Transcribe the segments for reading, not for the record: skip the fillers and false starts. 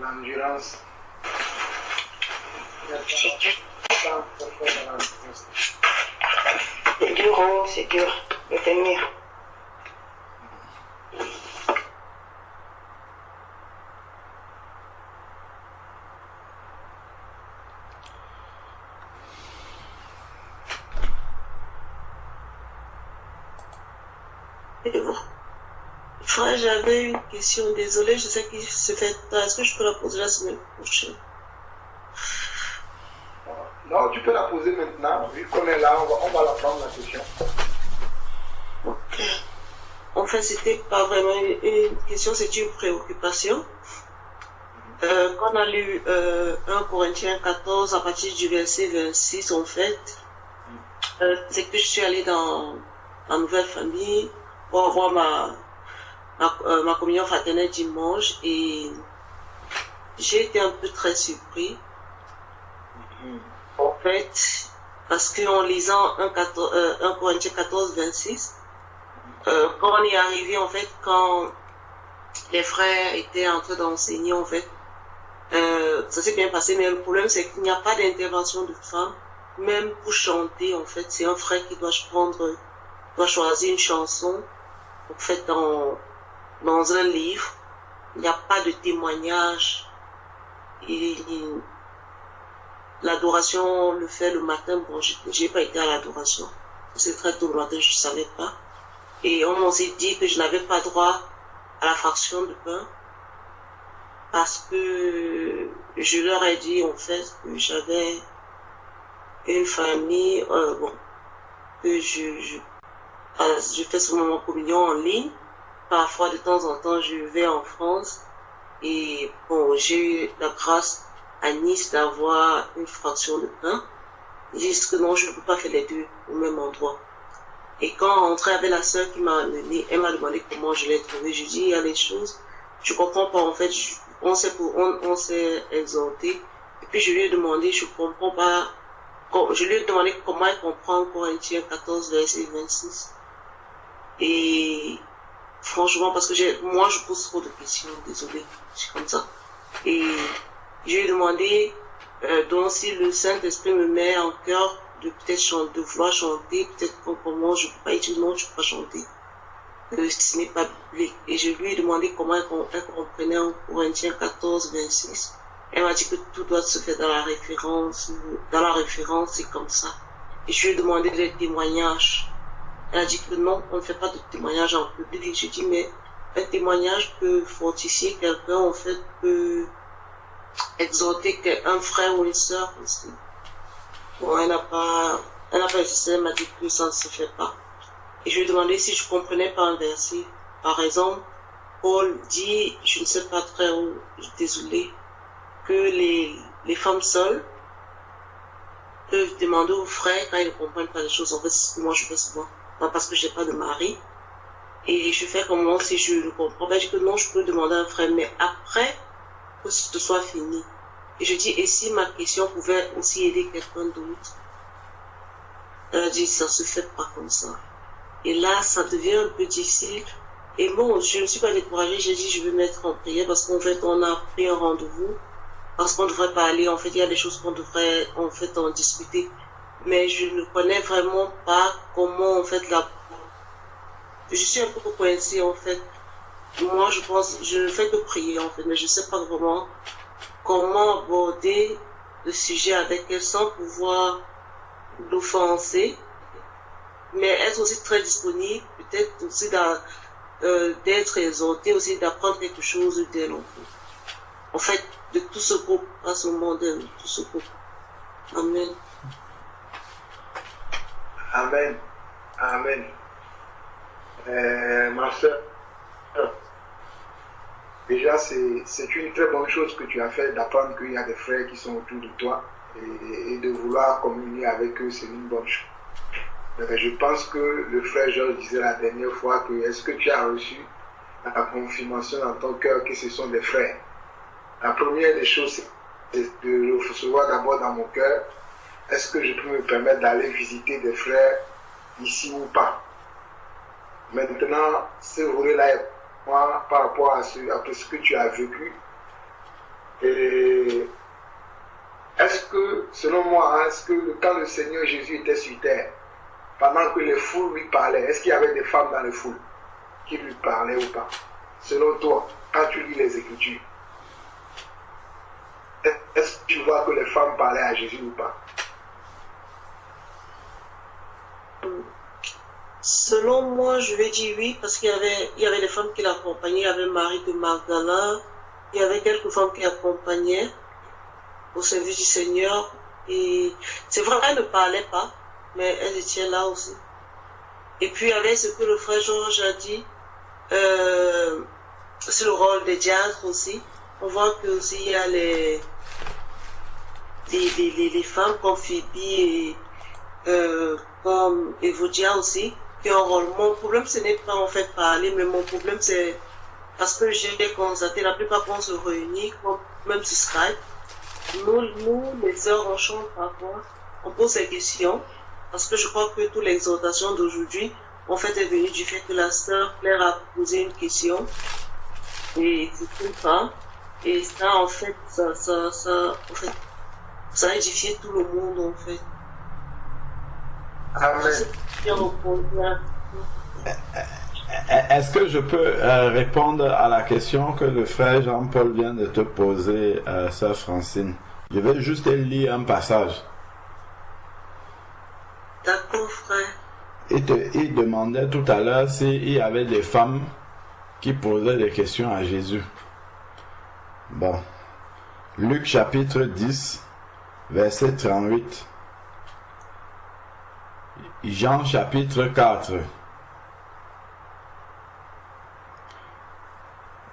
l'endurance. C'est dur, hein, c'est dur de tenir. Frère, j'avais une question, désolée, je sais qu'il se fait tard. Est-ce que je peux la poser la semaine prochaine? Non, tu peux la poser maintenant. Vu qu'on est là, on va la prendre la question. Ok. En fait, c'était pas vraiment une question, c'est une préoccupation. Quand on a lu 1 Corinthiens 14 à partir du verset 26, en fait, c'est que je suis allée dans ma nouvelle famille pour avoir ma communion fraternelle dimanche et j'ai été un peu très surpris. En fait, parce qu'en lisant 1 Corinthiens 14, 26, quand on est arrivé, en fait, quand les frères étaient en train d'enseigner, en fait, ça s'est bien passé, mais le problème, c'est qu'il n'y a pas d'intervention de femme, même pour chanter, en fait, c'est un frère qui doit choisir une chanson, en fait, dans un livre, il n'y a pas de témoignage, l'adoration le fait le matin, bon, j'ai pas été à l'adoration, c'est très tôt le matin, je savais pas, et on m'avait dit que je n'avais pas droit à la fraction de pain, parce que je leur ai dit, en fait, que j'avais une famille, que je fais souvent mon communion en ligne. Parfois, de temps en temps, je vais en France et bon, j'ai eu la grâce à Nice d'avoir une fraction de pain. Ils disent que non, je ne peux pas faire les deux au même endroit. Et quand on rentrait avec la sœur qui m'a amené, elle m'a demandé comment je l'ai trouvé. Je dis, il y a des choses, je comprends pas, en fait, on s'est exhorté. Et puis je lui ai demandé, je comprends pas, je lui ai demandé comment elle comprend Corinthiens 14, verset 26. Et franchement, parce que moi je pose trop de questions, désolé, je suis comme ça. Et je lui ai demandé, donc si le Saint-Esprit me met en cœur de peut-être chanter, de vouloir chanter, peut-être comment je peux pas dire non, je peux pas chanter. Ce n'est pas biblique. Et je lui ai demandé comment elle comprenait en Corinthiens 14, 26. Elle m'a dit que tout doit se faire dans la référence, c'est comme ça. Et je lui ai demandé des témoignages. Elle a dit que non, on ne fait pas de témoignage en public. Je dis, mais un témoignage peut fortifier quelqu'un, en fait, peut exhorter un frère ou une sœur aussi. Bon, elle n'a pas insisté, elle m'a dit que ça ne se fait pas. Et je lui ai demandé si je comprenais pas un verset. Par exemple, Paul dit, je ne sais pas très où, désolé, que les femmes seules peuvent demander aux frères quand ils ne comprennent pas les choses. En fait, c'est ce que moi je fais souvent. Pas parce que j'ai pas de mari. Et je fais comment si je le comprends. Ben, je dis que non, je peux demander à un frère, mais après que ce soit fini. Et je dis, et si ma question pouvait aussi aider quelqu'un d'autre? Elle a dit, ça se fait pas comme ça. Et là, ça devient un peu difficile. Et bon, je ne suis pas découragée, j'ai dit, je vais mettre en prière parce qu'en fait, on a pris un rendez-vous. Parce qu'on devrait parler, en fait, il y a des choses qu'on devrait, en fait, en discuter. Mais je ne connais vraiment pas comment, en fait, je suis un peu coincée, en fait. Moi, je ne fais que prier, en fait, mais je ne sais pas vraiment comment aborder le sujet avec elle sans pouvoir l'offenser, mais être aussi très disponible, peut-être aussi d'être exhorté, aussi d'apprendre quelque chose d'elle, en fait, de tout ce groupe, pas seulement de tout ce groupe. Amen. Amen. Amen. Ma soeur, déjà c'est une très bonne chose que tu as fait d'apprendre qu'il y a des frères qui sont autour de toi et de vouloir communier avec eux, c'est une bonne chose. Je pense que le frère Georges disait la dernière fois que est-ce que tu as reçu la confirmation dans ton cœur que ce sont des frères? La première des choses, c'est de le recevoir d'abord dans mon cœur. Est-ce que je peux me permettre d'aller visiter des frères ici ou pas? Maintenant, ce volet-là est moi par rapport à ce que tu as vécu. Et est-ce que, selon moi, hein, est-ce que quand le Seigneur Jésus était sur terre, pendant que les foules lui parlaient, est-ce qu'il y avait des femmes dans les foules qui lui parlaient ou pas? Selon toi, quand tu lis les Écritures, est-ce que tu vois que les femmes parlaient à Jésus ou pas? Selon moi, je vais dire oui, parce qu'il y avait des femmes qui l'accompagnaient. Il y avait Marie de Magdala, il y avait quelques femmes qui l'accompagnaient au service du Seigneur. Et c'est vrai, elles ne parlaient pas, mais elles étaient là aussi. Et puis, avec ce que le frère Georges a dit, c'est le rôle des diacres aussi. On voit que aussi il y a les femmes comme Phoebe et comme Evodia aussi, qui ont un rôle. Mon problème, ce n'est pas en fait parler, mais mon problème, c'est parce que j'ai constaté la plupart quand on se réunit, même sur Skype, nous, les sœurs, on chante parfois, on pose des questions, parce que je crois que toute l'exhortation d'aujourd'hui, en fait, est venue du fait que la sœur Claire a posé une question, et c'est une femme, et ça, en fait, ça a édifié tout le monde, en fait. Amen. Est-ce que je peux répondre à la question que le frère Jean-Paul vient de te poser, sœur Francine? Je vais juste lire un passage. D'accord, frère. Il demandait tout à l'heure s'il y avait des femmes qui posaient des questions à Jésus. Bon. Luc chapitre 10, verset 38. Jean chapitre 4.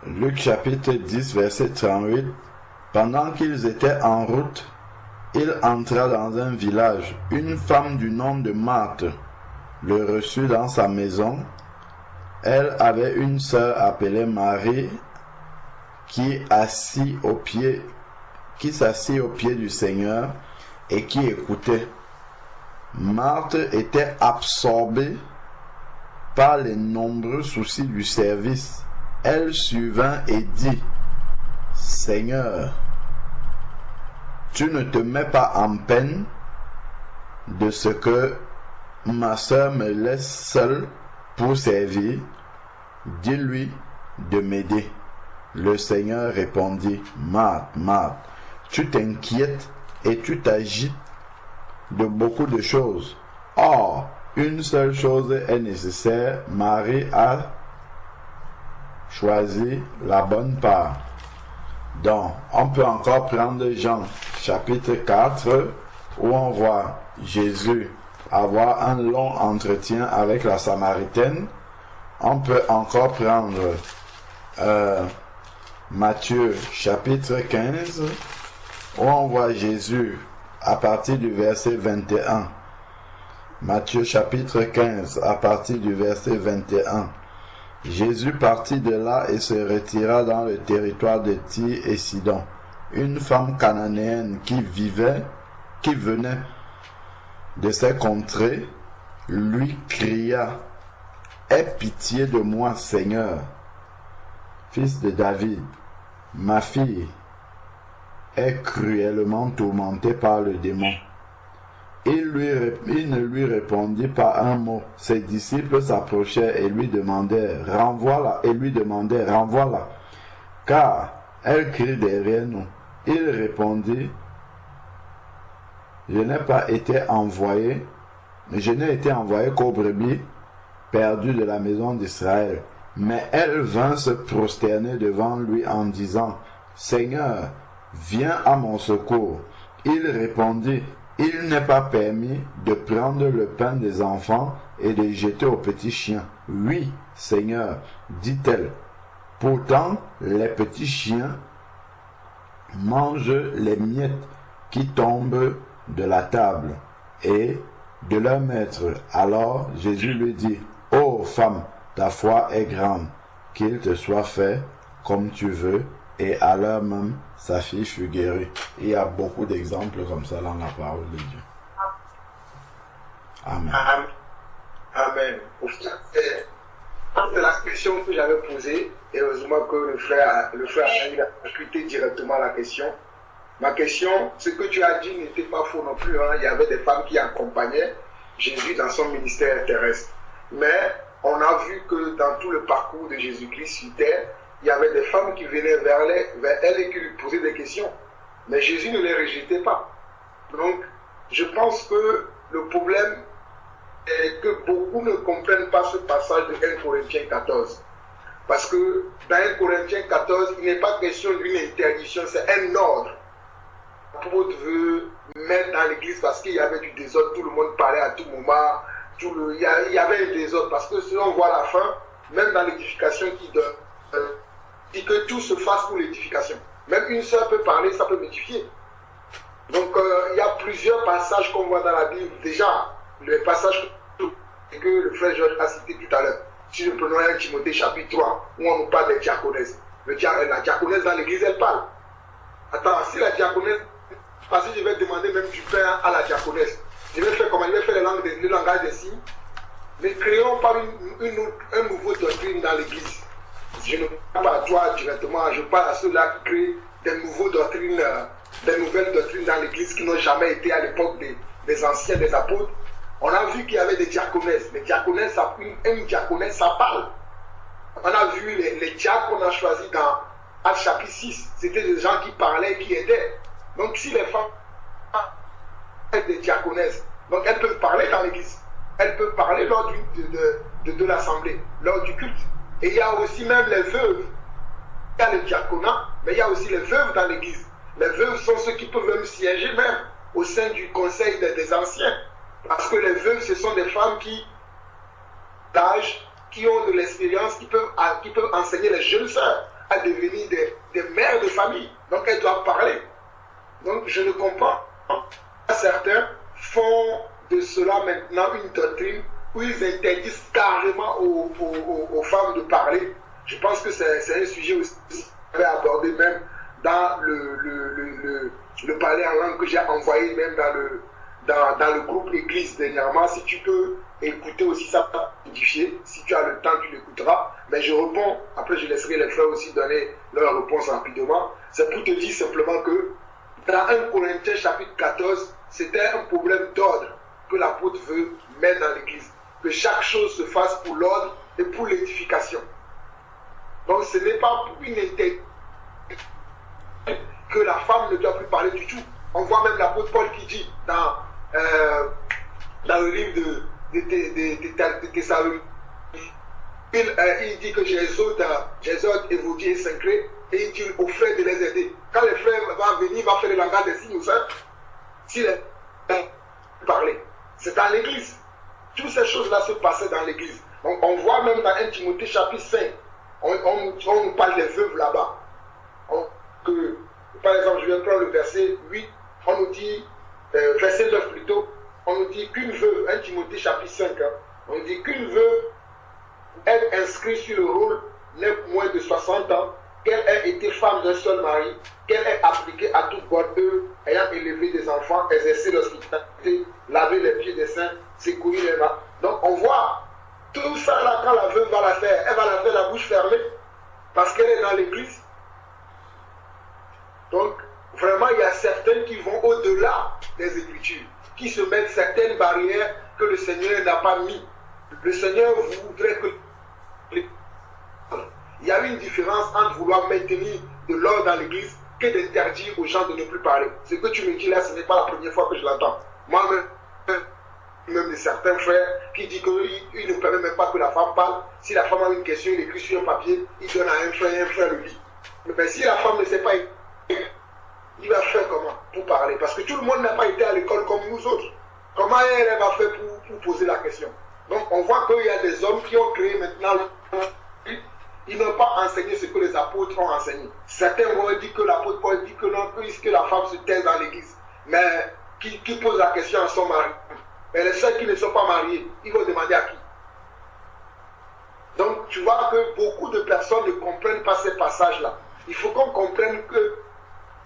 Luc chapitre 10, verset 38. Pendant qu'ils étaient en route, il entra dans un village. Une femme du nom de Marthe le reçut dans sa maison. Elle avait une sœur appelée Marie qui s'assit au pied du Seigneur et qui écoutait. Marthe était absorbée par les nombreux soucis du service. Elle survint et dit: Seigneur, tu ne te mets pas en peine de ce que ma sœur me laisse seule pour servir. Dis-lui de m'aider. Le Seigneur répondit: Marthe, Marthe, tu t'inquiètes et tu t'agites de beaucoup de choses. Or, une seule chose est nécessaire. Marie a choisi la bonne part. Donc, on peut encore prendre Jean chapitre 4 où on voit Jésus avoir un long entretien avec la Samaritaine. On peut encore prendre Matthieu chapitre 15 où on voit Jésus à partir du verset 21. Matthieu chapitre 15 à partir du verset 21. Jésus partit de là et se retira dans le territoire de Tyr et Sidon. Une femme cananéenne qui venait de ces contrées, lui cria: Aie pitié de moi, Seigneur, fils de David. Ma fille est cruellement tourmentée par le démon. Il ne lui répondit pas un mot. Ses disciples s'approchaient et lui demandaient: renvoie-la, car elle crie derrière nous. Il répondit: je n'ai été envoyé qu'aux brebis perdues de la maison d'Israël. Mais elle vint se prosterner devant lui en disant: Seigneur, viens à mon secours. Il répondit: il n'est pas permis de prendre le pain des enfants et de jeter aux petits chiens. Oui, Seigneur, dit-elle. Pourtant, les petits chiens mangent les miettes qui tombent de la table et de leur maître. Alors Jésus lui dit: ô femme, ta foi est grande, qu'il te soit fait comme tu veux. Et à l'heure même, sa fille fut guérie. Il y a beaucoup d'exemples comme ça dans la parole de Dieu. Amen. Amen. C'est la question que j'avais posée, et heureusement que le frère a écouté directement la question. Ma question, ce que tu as dit n'était pas faux non plus. Hein. Il y avait des femmes qui accompagnaient Jésus dans son ministère terrestre. Mais on a vu que dans tout le parcours de Jésus-Christ sur terre, il y avait des femmes qui venaient vers elle et qui lui posaient des questions. Mais Jésus ne les rejetait pas. Donc, je pense que le problème est que beaucoup ne comprennent pas ce passage de 1 Corinthiens 14. Parce que dans 1 Corinthiens 14, il n'est pas question d'une interdiction, c'est un ordre. L'apôtre veut mettre dans l'église parce qu'il y avait du désordre, tout le monde parlait à tout moment, il y avait un désordre. Parce que si on voit la fin, même dans l'édification qui dit que tout se fasse pour l'édification. Même une sœur peut parler, ça peut m'édifier. Donc il y a plusieurs passages qu'on voit dans la Bible. Déjà, le passage que le frère Georges a cité tout à l'heure. Si nous prenons 1 Timothée chapitre 3, où on nous parle des diaconesses. La diaconesse dans l'église, elle parle. Attends, si la diaconesse, parce que je vais demander même du pain à la diaconesse, je vais faire comment? Je vais faire le langage des signes. Ne créons pas un nouveau doctrine dans l'église. Je ne parle pas à toi directement, je parle à ceux-là qui créent des nouvelles doctrines dans l'église qui n'ont jamais été à l'époque des anciens, des apôtres. On a vu qu'il y avait des diaconesses. Les diaconesses, une diaconesse, ça parle. On a vu les diacres qu'on a choisis dans Actes chapitre 6. C'était des gens qui parlaient, qui aidaient. Donc si les femmes sont des diaconesses, donc elles peuvent parler dans l'église. Elles peuvent parler lors de l'assemblée, lors du culte. Et il y a aussi même les veuves. Il y a le diaconat, mais il y a aussi les veuves dans l'église. Les veuves sont ceux qui peuvent même siéger même au sein du conseil des anciens. Parce que les veuves, ce sont des femmes qui ont de l'expérience, qui peuvent enseigner les jeunes sœurs à devenir des mères de famille. Donc elles doivent parler. Donc je ne comprends pas. Certains font de cela maintenant une doctrine où ils interdisent carrément aux femmes de parler. Je pense que c'est un sujet aussi que j'avais abordé même dans le parler en langue que j'ai envoyé même dans le groupe Église dernièrement. Si tu peux écouter aussi, ça va modifier. Si tu as le temps, tu l'écouteras. Mais je réponds, après je laisserai les frères aussi donner leur réponse rapidement. C'est pour te dire simplement que dans 1 Corinthiens chapitre 14, c'était un problème d'ordre que l'apôtre veut mettre dans l'église. Que chaque chose se fasse pour l'ordre et pour l'édification. Donc ce n'est pas pour une interdiction que la femme ne doit plus parler du tout. On voit même l'apôtre Paul qui dit dans le livre de Thessaloniciens, il dit que j'exhorte Évodie et Syncré, et il dit aux frères de les aider. Quand les frères vont venir, il va faire le langage des signes aux frères. Si les frères parler, c'est dans l'église. Toutes ces choses-là se passaient dans l'église. On voit même dans 1 Timothée chapitre 5, on nous parle des veuves là-bas. Par exemple, je vais prendre le verset 8, on nous dit, verset 9 plutôt, on nous dit qu'une veuve, 1 Timothée chapitre 5, on nous dit qu'une veuve, elle inscrit sur le rôle n'est moins de 60 ans, qu'elle ait été femme d'un seul mari, qu'elle ait appliqué à toute bonne œuvre, ayant élevé des enfants, exercé l'hospitalité, lavé les pieds des saints, secourir les mains. Donc on voit tout ça là, quand la veuve va la faire, elle va la faire la bouche fermée, parce qu'elle est dans l'église. Donc vraiment il y a certains qui vont au-delà des Écritures, qui se mettent certaines barrières que le Seigneur n'a pas mis. Le Seigneur voudrait que... Il y a une différence entre vouloir maintenir de l'ordre dans l'église que d'interdire aux gens de ne plus parler. Ce que tu me dis là, ce n'est pas la première fois que je l'entends. Moi-même, de certains frères qui disent qu'ils ne permettent même pas que la femme parle. Si la femme a une question, il écrit sur un papier, il donne à un frère le lit. Mais si la femme ne sait pas, il va faire comment pour parler? Parce que tout le monde n'a pas été à l'école comme nous autres. Comment elle va faire pour poser la question? Donc on voit qu'il y a des hommes qui ont créé maintenant... Ils n'ont pas enseigné ce que les apôtres ont enseigné. Certains vont dire que l'apôtre Paul dit que non, puisque la femme se taise dans l'église. Mais qui pose la question à son mari? Mais les sœurs qui ne sont pas mariées, ils vont demander à qui? Donc tu vois que beaucoup de personnes ne comprennent pas ces passages-là. Il faut qu'on comprenne que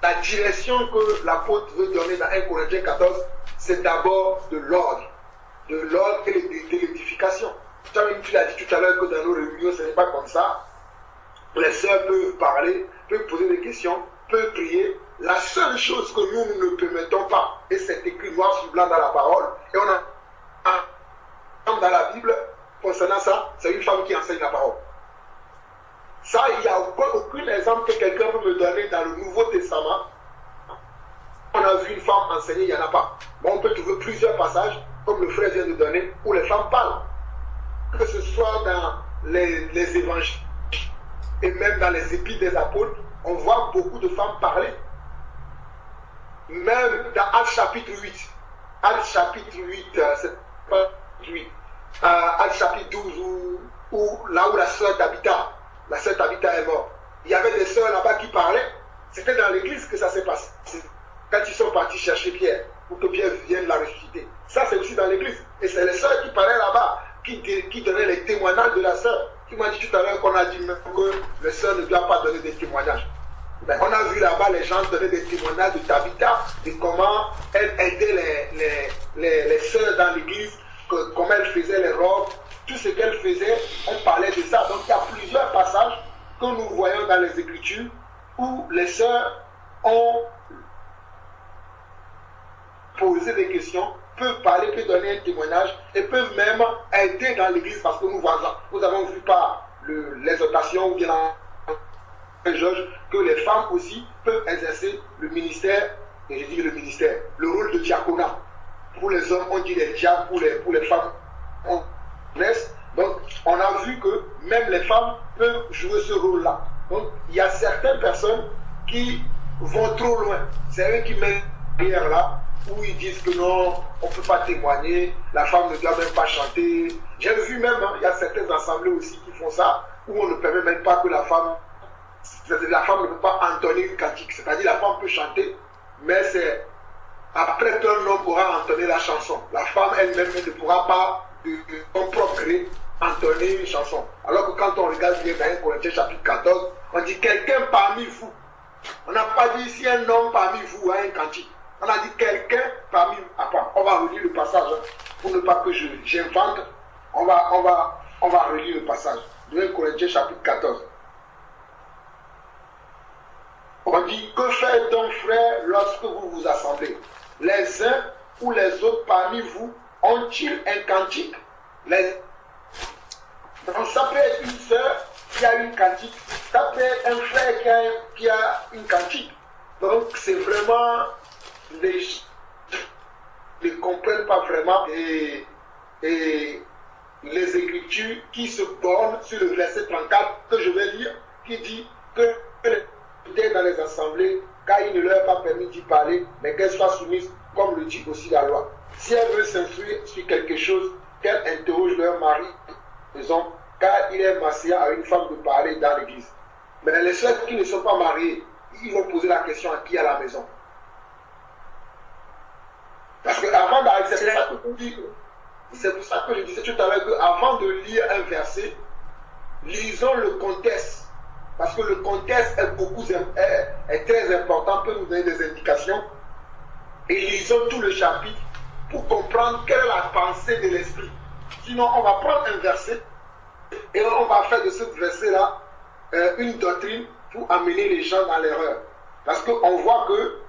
la direction que l'apôtre veut donner dans 1 Corinthiens 14, c'est d'abord de l'ordre et de l'édification. Tu l'as dit tout à l'heure que dans nos réunions, ce n'est pas comme ça. Les sœurs peuvent parler, peuvent poser des questions, peuvent prier. La seule chose que nous ne permettons pas, et c'est écrit noir sur blanc dans la parole, et on a dans la Bible, concernant ça, c'est une femme qui enseigne la parole. Ça, il n'y a aucun exemple que quelqu'un peut me donner dans le Nouveau Testament. On a vu une femme enseigner, il n'y en a pas. Bon, on peut trouver plusieurs passages, comme le frère vient de donner, où les femmes parlent. Que ce soit dans les évangiles et même dans les épîtres des apôtres, on voit beaucoup de femmes parler. Même dans Actes chapitre 8, Actes chapitre 8, c'est pas 8, Actes chapitre 12, là où la sœur Tabitha est morte. Il y avait des sœurs là-bas qui parlaient. C'était dans l'église que ça s'est passé. Quand ils sont partis chercher Pierre, pour que Pierre vienne la ressusciter. Ça, c'est aussi dans l'église. Et c'est les sœurs qui parlaient là-bas, qui donnaient les témoignages de la sœur. Tu m'as dit tout à l'heure qu'on a dit même que les sœurs ne doivent pas donner des témoignages. Mais on a vu là-bas les gens donner des témoignages de Tabitha, de comment elle aidait les sœurs dans l'église, comment elle faisait les robes, tout ce qu'elle faisait, on parlait de ça. Donc il y a plusieurs passages que nous voyons dans les Écritures où les sœurs ont posé des questions, peuvent parler, peuvent donner un témoignage et peuvent même aider dans l'église parce que nous avons vu par l'exhortation ou bien Georges que les femmes aussi peuvent exercer le ministère, et je dis le ministère, le rôle de diaconat. Pour les hommes, on dit les diacres, pour les femmes, on laisse. Donc, on a vu que même les femmes peuvent jouer ce rôle-là. Donc, il y a certaines personnes qui vont trop loin. C'est eux qui mettent derrière là, où ils disent que non, on ne peut pas témoigner, la femme ne doit même pas chanter. J'ai vu même, il y a certaines assemblées aussi qui font ça, où on ne permet même pas que la femme ne peut pas entonner une cantique. C'est-à-dire la femme peut chanter, mais c'est après qu'un homme aura entonné la chanson. La femme elle-même ne pourra pas, de son propre gré, entonner une chanson. Alors que quand on regarde bien dans 1 Corinthiens chapitre 14, on dit quelqu'un parmi vous. On n'a pas dit si un homme parmi vous a un cantique. On a dit quelqu'un parmi vous. Après, on va relire le passage, pour ne pas que j'invente. On va relire le passage de 1 Corinthiens chapitre 14. On dit, que faites donc frères lorsque vous vous assemblez? Les uns ou les autres parmi vous ont-ils un cantique? Donc ça peut être une sœur qui a une cantique, ça peut être un frère qui a une cantique. Donc c'est vraiment, les gens ne comprennent pas vraiment et les Écritures qui se bornent sur le verset 34 que je vais lire, qui dit que dans les assemblées, car il ne leur est pas permis d'y parler, mais qu'elles soient soumises, comme le dit aussi la loi. Si elles veulent s'instruire sur quelque chose, qu'elles interrogent leur mari, disons, car il est marséant à une femme de parler dans l'église. Mais les sœurs qui ne sont pas mariées, ils vont poser la question à qui à la maison. Parce qu'avant d'arriver, c'est pour ça que je disais tout à l'heure qu'avant de lire un verset, lisons le contexte. Parce que le contexte est très important, peut nous donner des indications. Et lisons tout le chapitre pour comprendre quelle est la pensée de l'esprit. Sinon, on va prendre un verset et on va faire de ce verset-là une doctrine pour amener les gens dans l'erreur. Parce qu'on voit que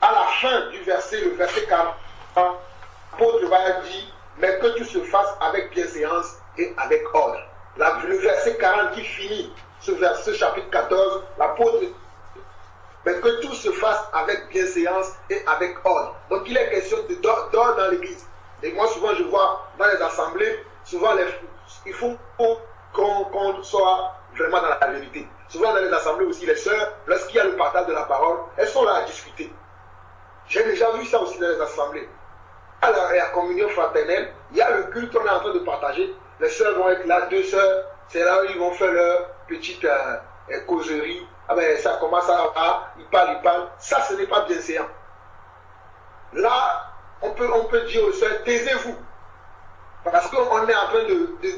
à la fin du verset, le verset 40, l'apôtre va dire, mais que tout se fasse avec bienséance et avec ordre. Le verset 40 qui finit ce chapitre 14, l'apôtre, mais que tout se fasse avec bienséance et avec ordre. Donc il est question d'ordre dans l'église. Et moi souvent je vois dans les assemblées, souvent il faut qu'on soit vraiment dans la vérité. Souvent dans les assemblées aussi, les sœurs, lorsqu'il y a le partage de la parole, elles sont là à discuter. J'ai déjà vu ça aussi dans les assemblées. À la communion fraternelle, il y a le culte qu'on est en train de partager. Les sœurs vont être là, deux sœurs, c'est là où ils vont faire leur petite causerie. Ah ben ça commence ils parlent. Ça, ce n'est pas bienséant. Là, on peut dire aux sœurs, taisez-vous. Parce qu'on est en train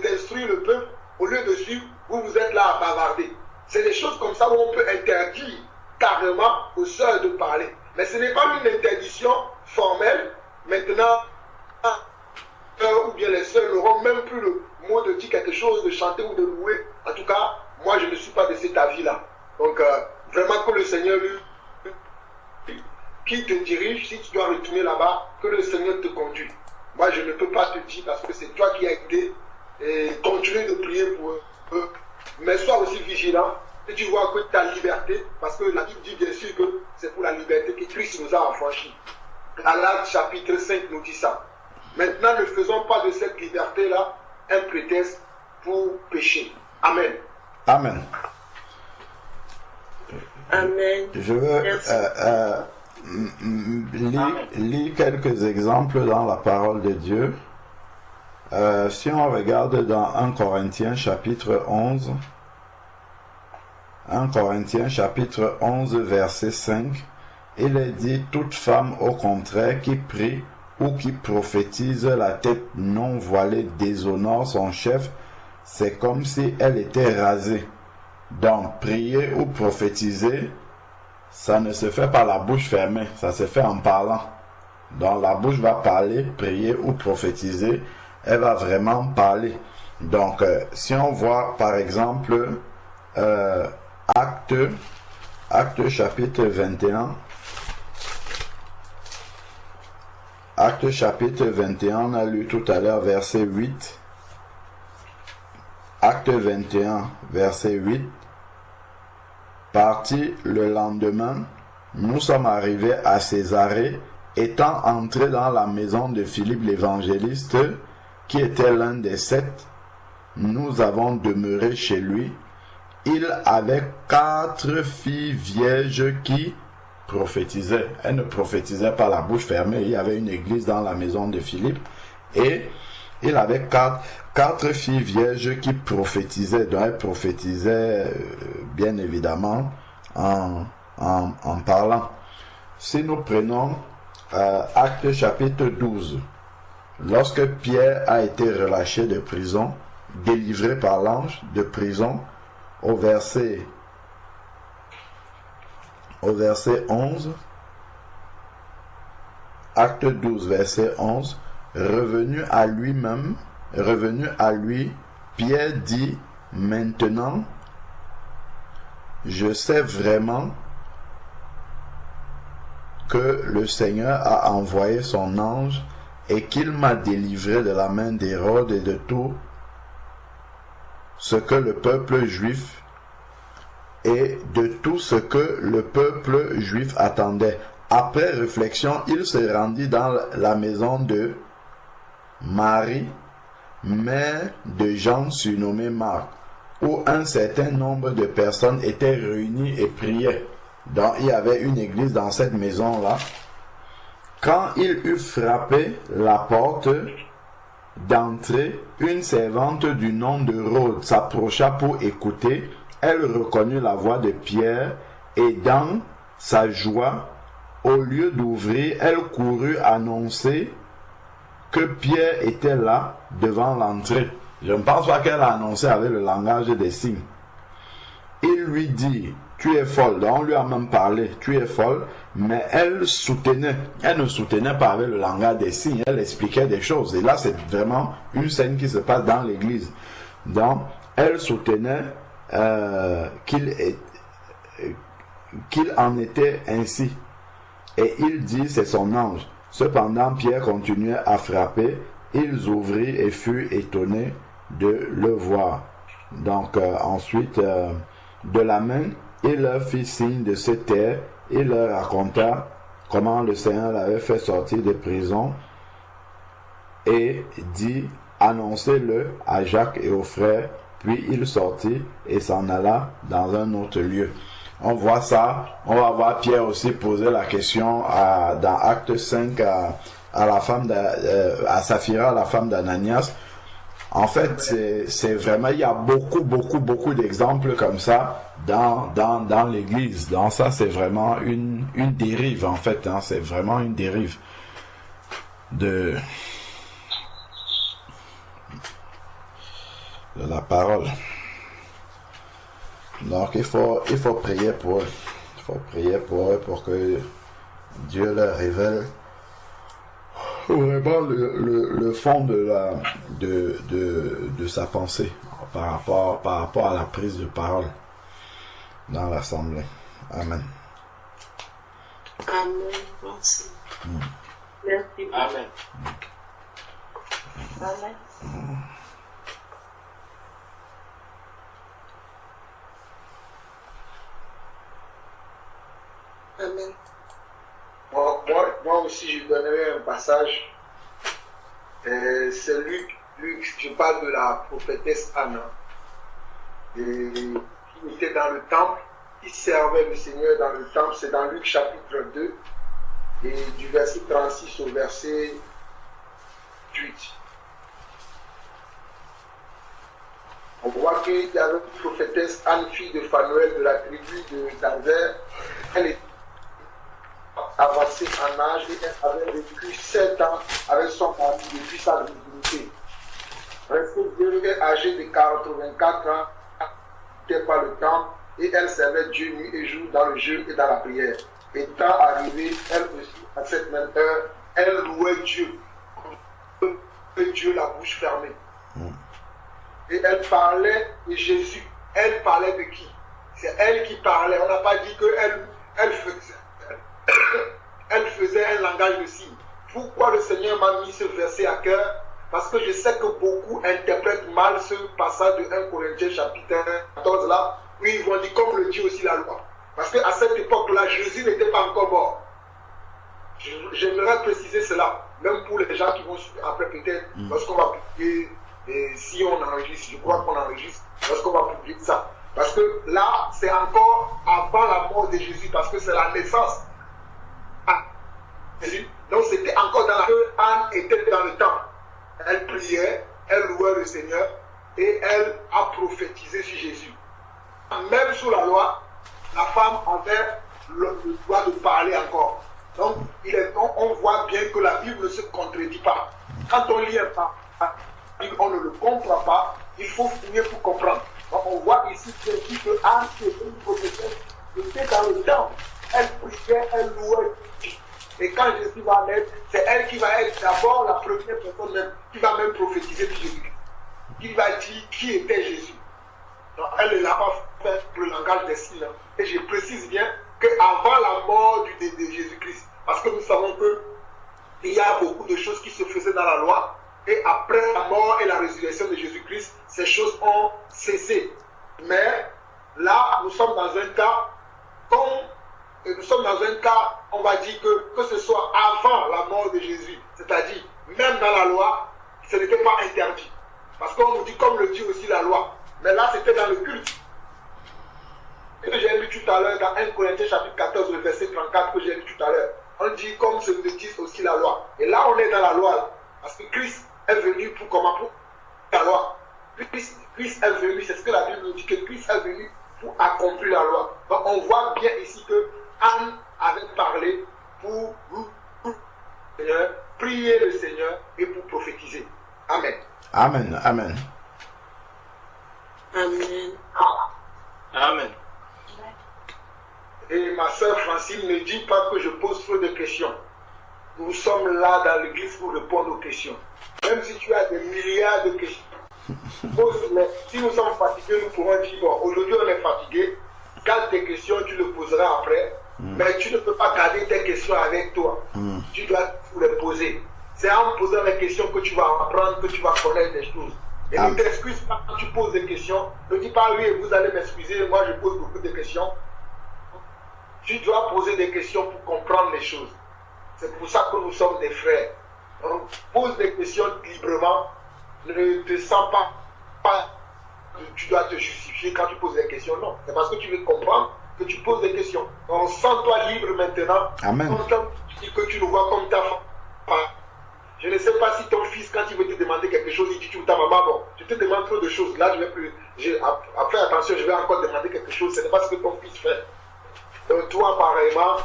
d'instruire le peuple, au lieu de suivre, vous êtes là à bavarder. C'est des choses comme ça où on peut interdire carrément aux sœurs de parler. Mais ce n'est pas une interdiction formelle. Maintenant, ou bien les sœurs n'auront même plus le moi de dire quelque chose, de chanter ou de louer. En tout cas, moi je ne suis pas de cet avis-là. Donc vraiment que le Seigneur qui te dirige, si tu dois retourner là-bas, que le Seigneur te conduise. Moi je ne peux pas te dire parce que c'est toi qui as été et continue de prier pour eux. Mais sois aussi vigilant et tu vois que ta liberté, parce que la Bible dit bien sûr que c'est pour la liberté que Christ nous a affranchis. Galates chapitre 5 nous dit ça. Maintenant, ne faisons pas de cette liberté-là un prétexte pour pécher. Amen. Amen. Amen. Je veux lire quelques exemples dans la parole de Dieu. Si on regarde dans 1 Corinthiens chapitre 11, 1 Corinthiens chapitre 11 verset 5, il est dit: toute femme au contraire qui prie ou qui prophétise la tête non voilée déshonore son chef, c'est comme si elle était rasée. Donc prier ou prophétiser, ça ne se fait pas la bouche fermée, ça se fait en parlant. Donc la bouche va parler, prier ou prophétiser, elle va vraiment parler. Donc si on voit par exemple Actes chapitre 21, Actes chapitre 21, on a lu tout à l'heure verset 8. Acte 21, verset 8. Parti le lendemain, nous sommes arrivés à Césarée, étant entrés dans la maison de Philippe l'évangéliste, qui était l'un des 7, nous avons demeuré chez lui. Il avait 4 filles vierges qui prophétisaient. Elles ne prophétisaient pas la bouche fermée. Il y avait une église dans la maison de Philippe. Et il avait 4 filles vierges qui prophétisaient. Donc elles prophétisaient bien évidemment en parlant. Si nous prenons Actes chapitre 12, lorsque Pierre a été relâché de prison, délivré par l'ange de prison, au verset 11, Acte 12, verset 11, revenu à lui, Pierre dit: maintenant, je sais vraiment que le Seigneur a envoyé son ange et qu'il m'a délivré de la main d'Hérode et de tout ce que le peuple juif attendait. Après réflexion, il se rendit dans la maison de Marie, mère de Jean surnommé Marc, où un certain nombre de personnes étaient réunies et priaient. Donc il y avait une église dans cette maison-là. Quand il eut frappé la porte d'entrée, une servante du nom de Rhodes s'approcha pour écouter. Elle reconnut la voix de Pierre et dans sa joie, au lieu d'ouvrir, elle courut annoncer que Pierre était là devant l'entrée. Je ne pense pas qu'elle a annoncé avec le langage des signes. Il lui dit: tu es folle. Donc on lui a même parlé: tu es folle. Mais elle ne soutenait pas avec le langage des signes, elle expliquait des choses. Et là, c'est vraiment une scène qui se passe dans l'église. Donc, elle soutenait qu'il en était ainsi. Et il dit: c'est son ange. Cependant, Pierre continuait à frapper. Ils ouvrirent et furent étonnés de le voir. Donc, ensuite, de la main, il leur fit signe de se taire. Il leur raconta comment le Seigneur l'avait fait sortir de prison et dit: annoncez-le à Jacques et aux frères. Puis il sortit et s'en alla dans un autre lieu. On voit ça. On va voir Pierre aussi poser la question dans Acte 5 à la femme à Saphira, la femme d'Ananias. En fait, c'est vraiment, il y a beaucoup d'exemples comme ça dans l'église. Donc ça, c'est vraiment une dérive, en fait. Hein, c'est vraiment une dérive de la parole. Donc il faut prier pour eux. Il faut prier pour eux pour que Dieu leur révèle vraiment le fond de sa pensée par rapport à la prise de parole dans l'assemblée. Amen. Amen. Merci. Merci. Amen. Amen. Amen. Moi aussi, je donnerai un passage. C'est Luc, je parle de la prophétesse Anna, qui était dans le temple, qui servait le Seigneur dans le temple. C'est dans Luc chapitre 2, et du verset 36 au verset 8. On voit qu'il y avait une prophétesse Anne, fille de Phanuel, de la tribu d'Azer. Elle était avancée en âge et elle avait vécu 7 ans avec son mari depuis sa virginité. Restée vieille, âgée de 84 ans, n'était pas le temps, et elle servait Dieu nuit et jour dans le jeûne et dans la prière. Étant arrivée, elle aussi, à cette même heure, elle louait Dieu, Dieu la bouche fermée. Et elle parlait de Jésus. Elle parlait de qui? C'est elle qui parlait. On n'a pas dit qu'elle faisait un langage de signes. Pourquoi le Seigneur m'a mis ce verset à cœur? Parce que je sais que beaucoup interprètent mal ce passage de 1 Corinthiens chapitre 14 là, où ils vont dire comme le dit aussi la loi. Parce qu'à cette époque-là, Jésus n'était pas encore mort. J'aimerais préciser cela, même pour les gens qui vont suivre après peut-être, lorsqu'on va publier, et si on enregistre, je crois qu'on enregistre, lorsqu'on va publier ça. Parce que là, c'est encore avant la mort de Jésus, parce que c'est la naissance. Donc c'était encore dans la que Anne était dans le temple. Elle priait, elle louait le Seigneur et elle a prophétisé sur Jésus. Même sous la loi, la femme avait le droit de parler encore. Donc on voit bien que la Bible ne se contredit pas. Quand on lit un passage, on ne le comprend pas, il faut finir pour comprendre. Donc on voit ici que Anne, qui était une prophétesse, était dans le temple. Elle priait, elle louait. Et quand Jésus va naître, c'est elle qui va être d'abord la première personne même, qui va même prophétiser sur Jésus. Qui va dire qui était Jésus. Donc elle ne l'a pas fait le langage des signes. Et je précise bien qu'avant la mort de Jésus-Christ, parce que nous savons qu'il y a beaucoup de choses qui se faisaient dans la loi, et après la mort et la résurrection de Jésus-Christ, ces choses ont cessé. Mais là, nous sommes dans un cas on va dire que ce soit avant la mort de Jésus, c'est-à-dire même dans la loi, ce n'était pas interdit. Parce qu'on nous dit comme le dit aussi la loi. Mais là, c'était dans le culte. Et que j'ai lu tout à l'heure dans 1 Corinthiens chapitre 14, le verset 34 que j'ai lu tout à l'heure. On dit comme ce que dit aussi la loi. Et là, on est dans la loi. Là. Parce que Christ est venu pour comment? Pour la loi. Christ est venu, c'est ce que la Bible nous dit, que Christ est venu pour accomplir la loi. Donc on voit bien ici que Anne avait parlé pour Seigneur, prier le Seigneur et pour prophétiser. Amen. Amen. Amen. Amen. Amen. Et ma soeur Francine ne dit pas que je pose trop de questions. Nous sommes là dans l'église pour répondre aux questions. Même si tu as des milliards de questions, pose-les. Si nous sommes fatigués, nous pourrons dire, bon, aujourd'hui on est fatigué, garde tes questions, tu le poseras après. Mais tu ne peux pas garder tes questions avec toi. Tu dois les poser. C'est en posant les questions que tu vas apprendre, que tu vas connaître des choses. Et ne t'excuse pas quand tu poses des questions. Ne dis pas oui, vous allez m'excuser, moi je pose beaucoup de questions. Tu dois poser des questions pour comprendre les choses. C'est pour ça que nous sommes des frères. Donc, pose des questions librement. Ne te sens pas tu dois te justifier quand tu poses des questions. Non, c'est parce que tu veux comprendre que tu poses des questions. Donc, sens-toi libre maintenant. Amen. Que tu nous vois comme ta femme. Je ne sais pas si ton fils, quand il veut te demander quelque chose, il dit tu ou ta maman, bon, je te demande trop de choses. Là, je vais plus. Fais attention, je vais encore demander quelque chose. Ce n'est pas ce que ton fils fait. Donc, toi, pareillement,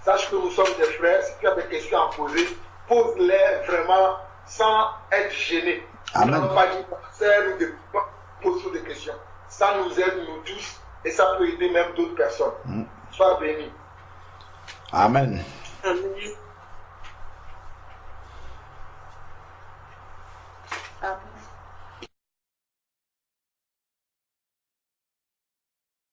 sache que nous sommes des frères. Si tu as des questions à poser, pose-les vraiment sans être gêné. Amen. Ne pas dire nous de poser des questions. Ça nous aide, nous tous, et ça peut aider même d'autres personnes. Sois béni. Amen. Amen.